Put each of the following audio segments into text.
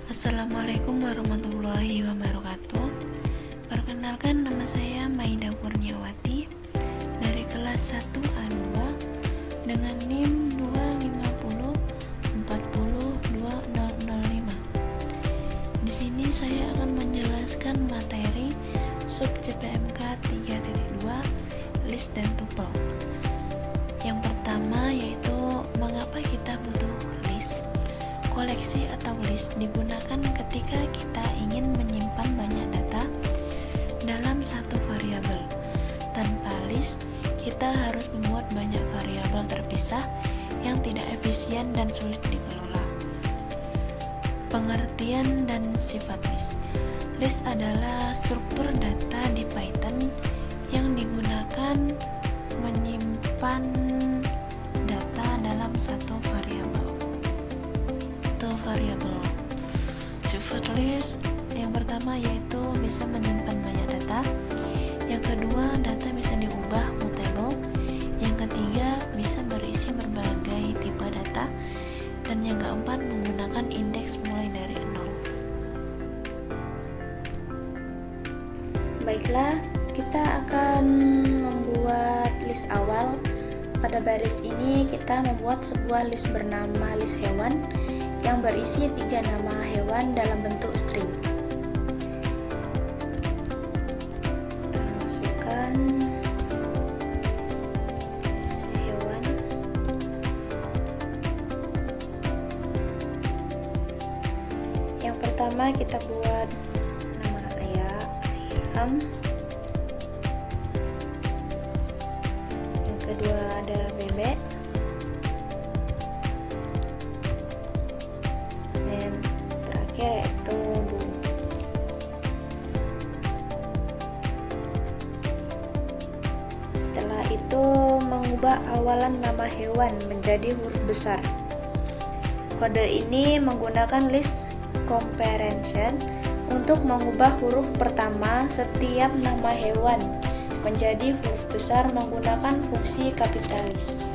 Assalamualaikum warahmatullahi wabarakatuh. Perkenalkan, nama saya Maida Kurniawati dari kelas 1A2 dengan NIM 250400205. Di sini saya akan menjelaskan materi sub CPMK 3.2 list dan tuple. Yang pertama yaitu mengapa kita butuh list. Koleksi atau list digunakan ketika kita ingin menyimpan banyak data dalam satu variabel. Tanpa list, kita harus membuat banyak variabel terpisah yang tidak efisien dan sulit dikelola. Pengertian dan sifat list. List adalah struktur data di Python yang digunakan menyimpan data dalam satu variabel. Sifat list yang pertama yaitu bisa menyimpan banyak data. Yang kedua, data bisa diubah mutable. Yang ketiga, bisa berisi berbagai tipe data. Dan yang keempat, menggunakan indeks mulai dari 0. Baiklah, kita akan membuat list awal. Pada baris ini kita membuat sebuah list bernama list hewan yang berisi 3 nama hewan dalam bentuk string. Kita masukkan hewan. Yang pertama kita buat nama ayam. Yang kedua ada bebek. Dan terakhir yaitu burung. Setelah itu mengubah awalan nama hewan menjadi huruf besar. Kode ini menggunakan list comprehension untuk mengubah huruf pertama setiap nama hewan menjadi huruf besar menggunakan fungsi kapitalis.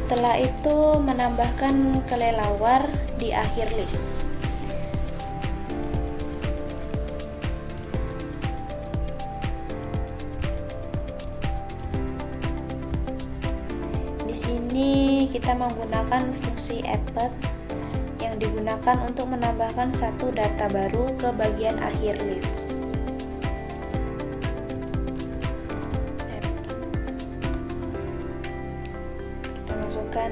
Setelah itu menambahkan kelelawar di akhir list. Di sini kita menggunakan fungsi append yang digunakan untuk menambahkan satu data baru ke bagian akhir list. Masukkan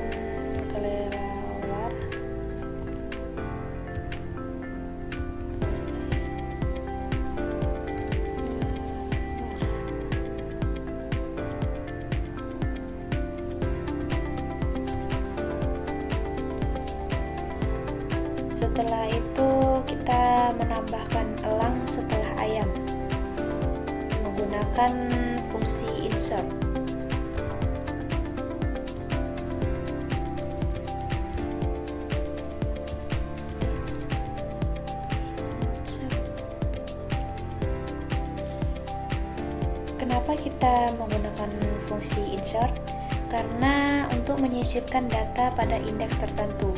kelelawar. Setelah itu kita menambahkan elang setelah ayam menggunakan fungsi insert. Kenapa kita menggunakan fungsi insert? Karena untuk menyisipkan data pada indeks tertentu,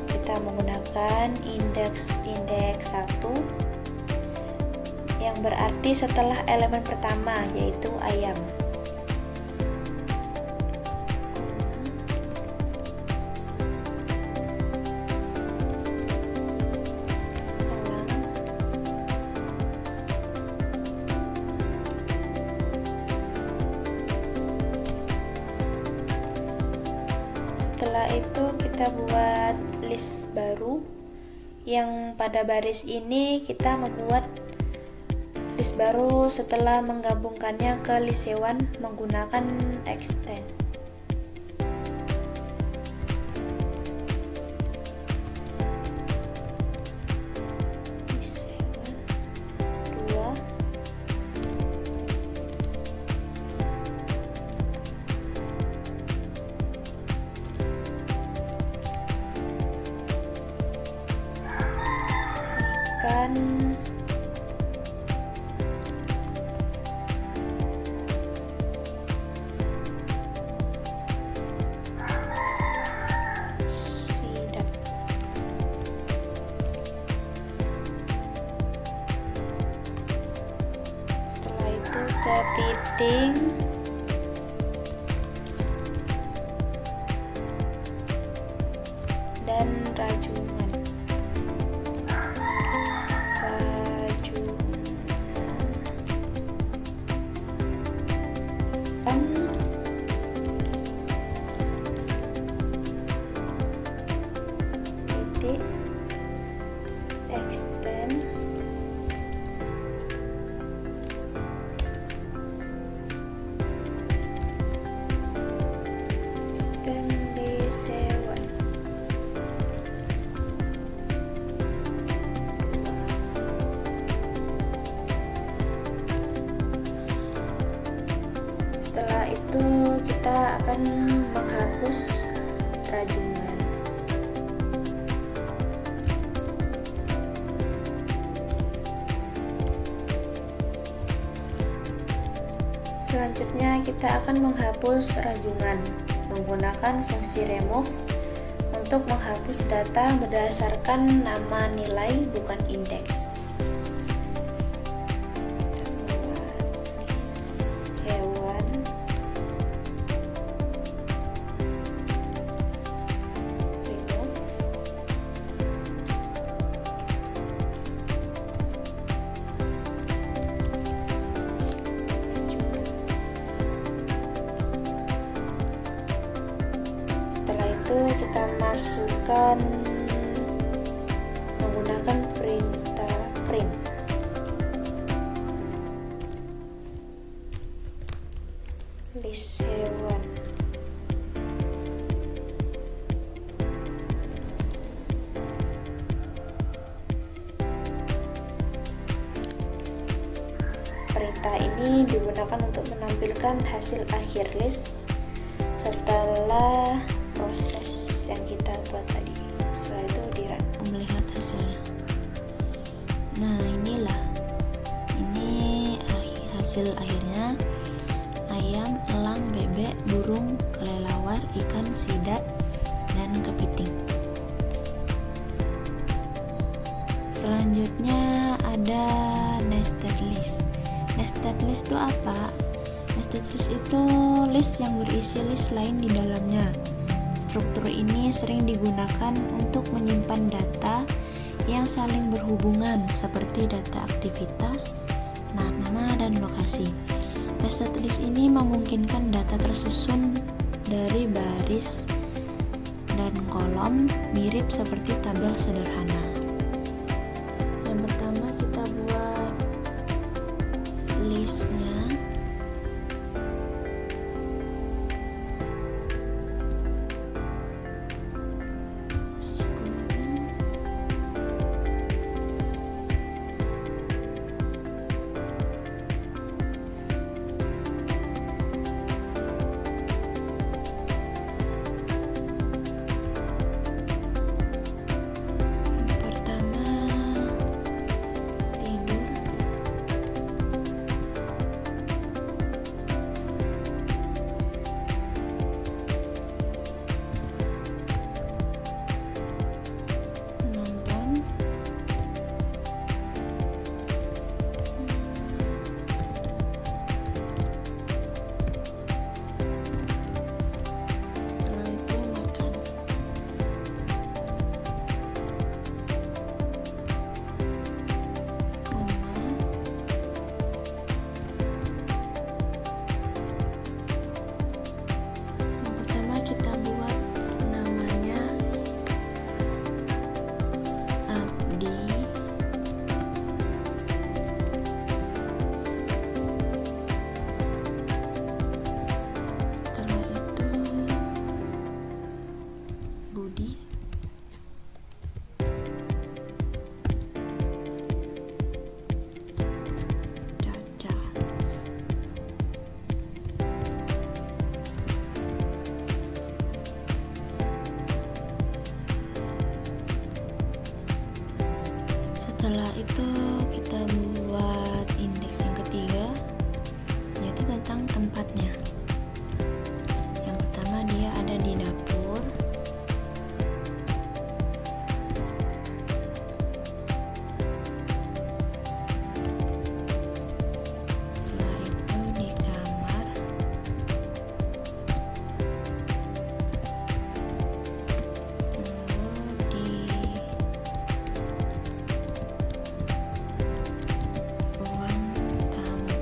kita menggunakan indeks 1 yang berarti setelah elemen pertama yaitu ayam. kita buat list baru, yang pada baris ini kita membuat list baru setelah menggabungkannya ke list hewan menggunakan extend. List hewan 2. Ikan, sidap. Setelah itu kepiting, dan rajungan. Titik extend, list hewan. Setelah itu kita akan menghapus rajungan. Selanjutnya kita akan menghapus rajungan menggunakan fungsi remove untuk menghapus data berdasarkan nama nilai bukan indeks. Hewan, remove, setelah itu kita masukkan menggunakan perintah print. List hewan. Perintah ini digunakan untuk menampilkan hasil akhir list setelah proses yang kita buat tadi. Setelah itu di-run. Melihat hasilnya. Nah, inilah hasil akhirnya: ayam, elang, bebek, burung, kelelawar, ikan, sidap, dan kepiting. Selanjutnya ada nested list. Nested list itu apa? Nested list itu list yang berisi list lain di dalamnya. Struktur ini sering digunakan untuk menyimpan data yang saling berhubungan seperti data aktivitas, nama, dan lokasi. Nested list ini memungkinkan data tersusun dari baris dan kolom mirip seperti tabel sederhana. Yang pertama kita buat listnya. Pertama, tidur. itu kita buat indeks yang ketiga, yaitu tentang tempatnya. Yang pertama, dia ada di dapur. Setelah itu di kamar. Lalu di ruang tamu.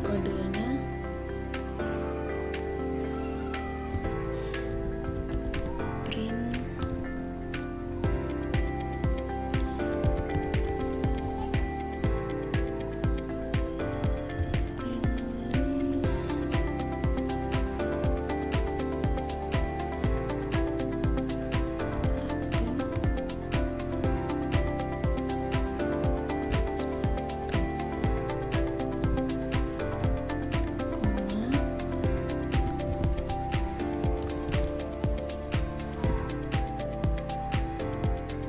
Kodenya print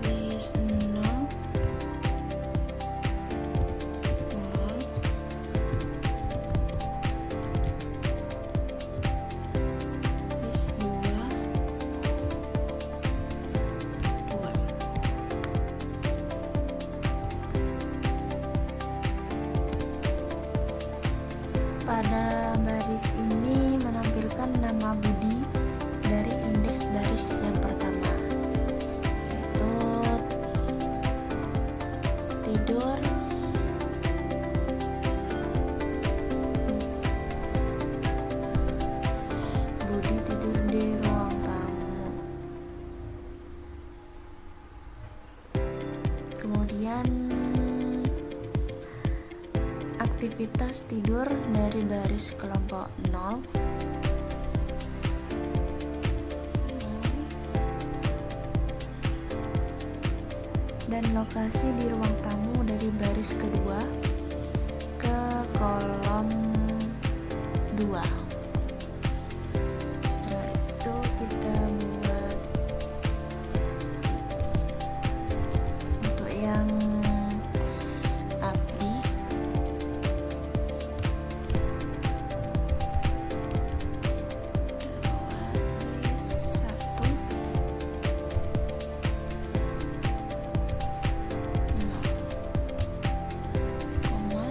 list 0 list 2 Pada baris ini menampilkan nama Budi dari indeks baris yang pertama, yaitu tidur, Budi tidur di ruang tamu. Kemudian aktivitas tidur dari baris kelompok 0. Dan lokasi di ruang tamu dari baris kedua ke kolom 2. Setelah itu kita buat untuk yang abdi. Kita buat list 1 koma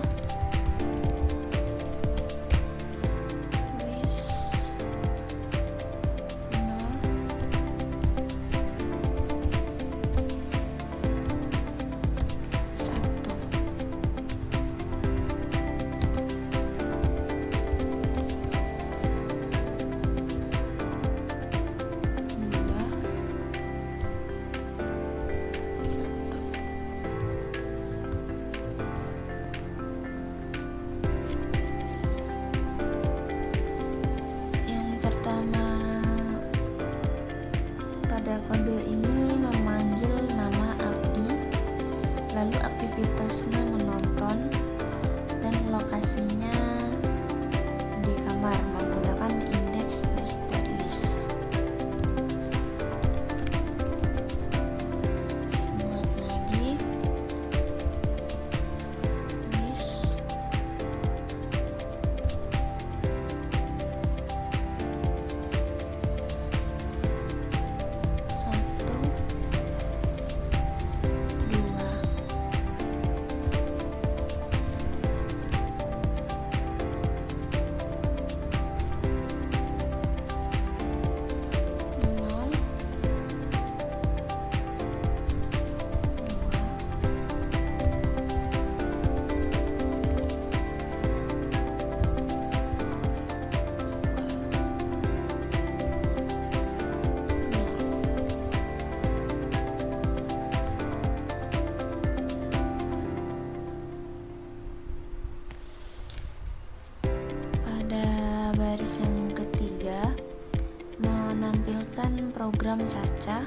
program Caca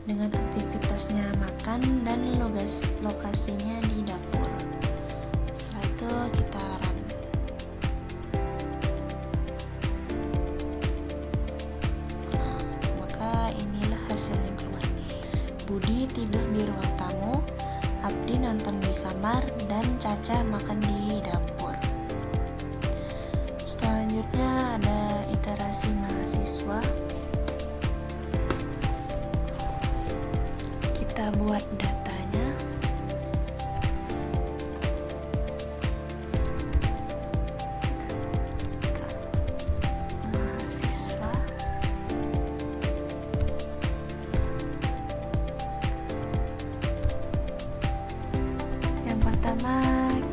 dengan aktivitasnya makan dan lokasinya di dapur. Setelah itu kita run. Nah, maka inilah hasil yang keluar. Budi tidur di ruang tamu, Abdi nonton di kamar, dan Caca makan di dapur. Selanjutnya ada iterasi mahasiswa. Kita buat datanya. Mahasiswa. Yang pertama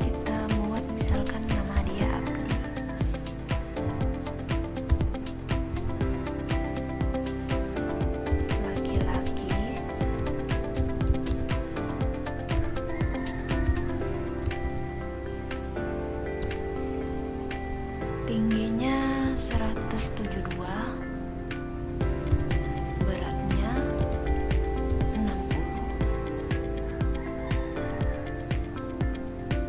kita buat misalkan nama dia Abdi. Laki-laki. Tingginya 172, beratnya 60.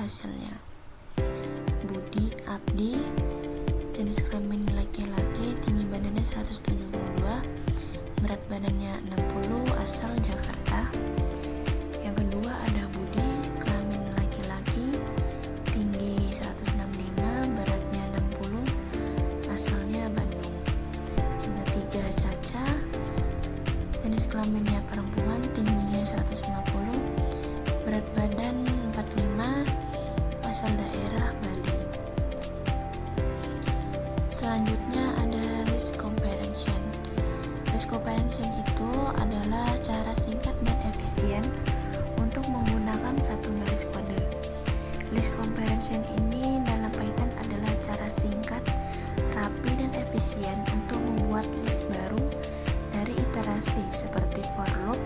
hasilnya. Budi Abdi, jenis kelamin laki-laki, tinggi badannya 172, berat badannya 60, asal Jakarta. Yang kedua ada Budi, kelamin laki-laki, tinggi 165, beratnya 60, asalnya Bandung. Yang ketiga Caca, jenis kelaminnya perempuan, tingginya 150, berat badan 45, asal daerah Bali. Selanjutnya ada list comparison. List comparison itu adalah cara singkat dan efisien untuk menggunakan satu baris kode. List comparison ini dalam Python adalah cara singkat, rapi, dan efisien untuk membuat list baru dari iterasi seperti for loop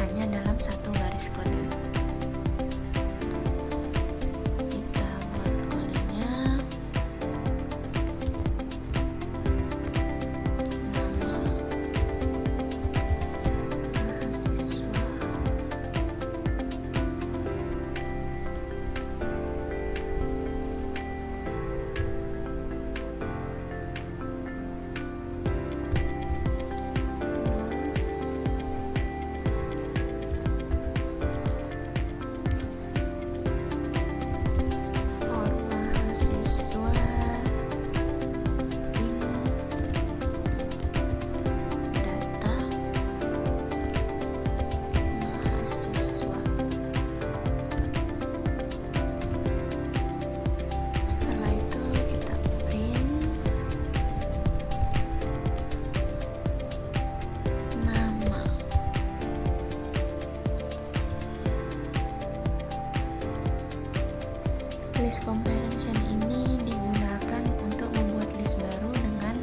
hanya dalam satu baris kode. Kita buat kodenya. Nama mahasiswa, for mahasiswa, in data mahasiswa. Setelah itu kita print nama. List comparison ini digunakan untuk membuat list baru dengan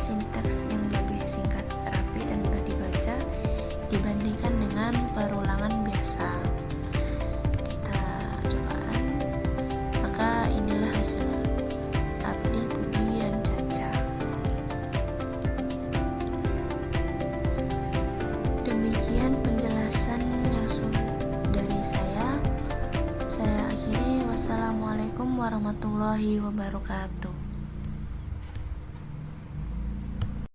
sintaks yang lebih singkat, rapi, dan mudah dibaca dibandingkan dengan perulangan biasa. Kita coba run. Maka inilah hasil Abdi, Budi, dan Caca. Demikian penjelasan dari saya. Saya akhiri. Wassalamualaikum warahmatullahi wabarakatuh.